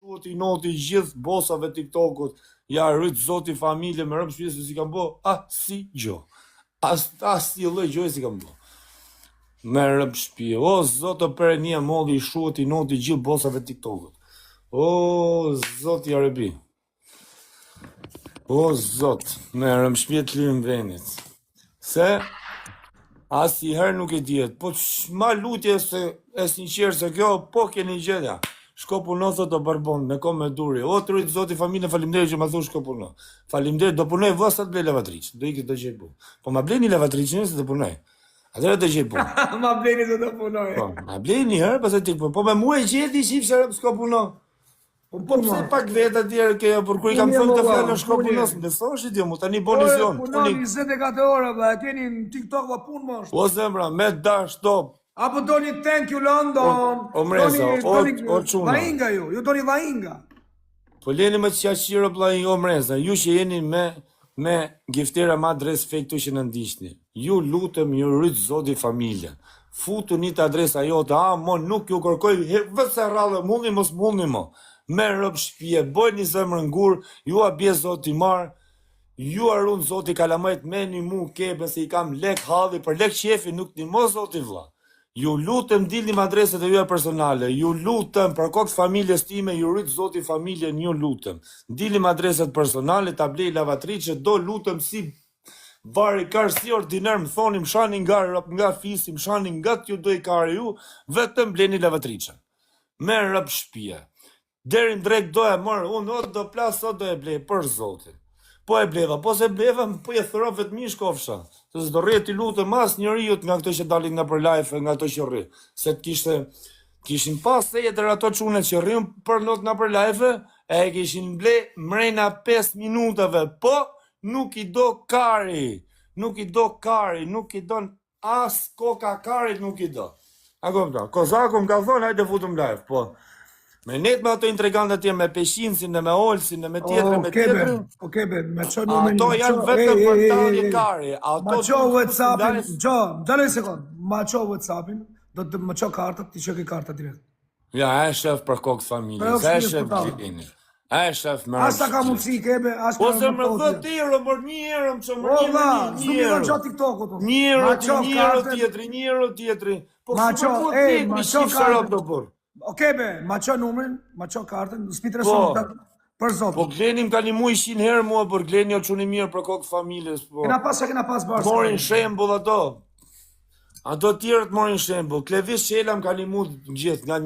Duhet i noti gjithë bosave TikTokut, ja rrit zoti familje me rëmë shpjesë si kam bo, si gjo. Si lloj gjoj si kam bo. Me rëmë shpje, o zotë për një molli i shuhet i noti gjithë bosave TikTokut. O zoti Arabi. O zot, me rëmë shpje të lirim venit. Se asë i herë nuk e djetë, po ma lutje se e sinqerë se kjo, po keni gjedja. Shko puno, thot o barbon, me kom me duri. O të rritë zoti familje, falimderi që ma thu shko puno. Falimderi, do punoj vësat blej lavatriq. Do ikës do gjej bu. Po ma blej një lavatriqin se do punoj. Atëre do gjej bu. Ma bleni se do punoj. Po, ma blej një herë, pas e tik po. Po me mu e gjeti shqip shërëm shko puno. Po pse pak vetë atjerë ke, por kur i kam thënë të fjallë shko punos, më besosh i dio, mu tani boni zion. Punon 24 orë, bla, e keni në TikTok, bla, punë më është. O zemra, me dash top. Apo doni thank you London. O mreza, o quna. Vainga ju doni vainga. Po leni më të qashirë, o mreza, ju që jeni me giftera ma adres fake të që në ndishni. Ju lutëm, ju rritë zoti familje. Futu një të adresa jote, mo nuk ju kërkoj, vëse rrallë, mundi mos mundi mo. Me rëpë shpje, boj një zemrë ngur, ju a bje zoti marë, ju a runë zoti kalamajt me një mu kebe se i kam lek halli, për lek qefi nuk një mo zoti vla. Ju lutëm dilnim adreset e juja personale, ju lutëm për kokë familjes time, ju rritë zoti familje, ju lutëm. Dilnim adreset personale, ta blej lavatriqe, do lutëm si vari karë si ordiner, më thonim shani nga fisi, më shani nga t'ju do i kare ju, vetëm bleni lavatriqe. Me rëpë shpje. Derin drejt do e mërë, unë o do plasë, o do e blej, për zotin. Po e bleva, po se bleva, po e thëro vetë mi shkofsha. Se s'do rrjet i lutëm mas njëriut nga këto që dalin nga për live, nga këto që rri. Se kishin pas se jetër ato qune që rrim për not nga për live, e kishin blej mrejna 5 minutave, po nuk i do kari. Nuk i do kari, nuk i do as koka karit nuk i do. Ako më ta, Kozaku më ka thonë, hajde futëm live, po. Me net me ato intrigantët tje me peshinsin, me olsin, me tjetër, me tjetër. O kebe, me qo numrin. Ato janë vetëm për talje kari. Ma qo Whatsappin, gjallë një sekund, ma qo Whatsappin, do të më qo kartët, ti që ke kartët direkt. Ja, e shef për kokë familjes, e shef gjitini. E shef më rëmë. Asta ka mundësi kebe, asta ka mundësi. Ose më dhe të euro, mër një euro, më që më një euro. Një euro tjetëri. Po shumë më të tek, mi shqip shërop do bërë. Okej be, ma qo numrin, ma qo kartën, s'pitre sonë për zotë. Po Glenim ka një mu 100 herë mua, për Gleni o quni mirë për kokë familjes. Kena pas barës. Morin shembull ato. Ato tjerët morin shembull. Klevis Qelam ka një mu gjithë, nga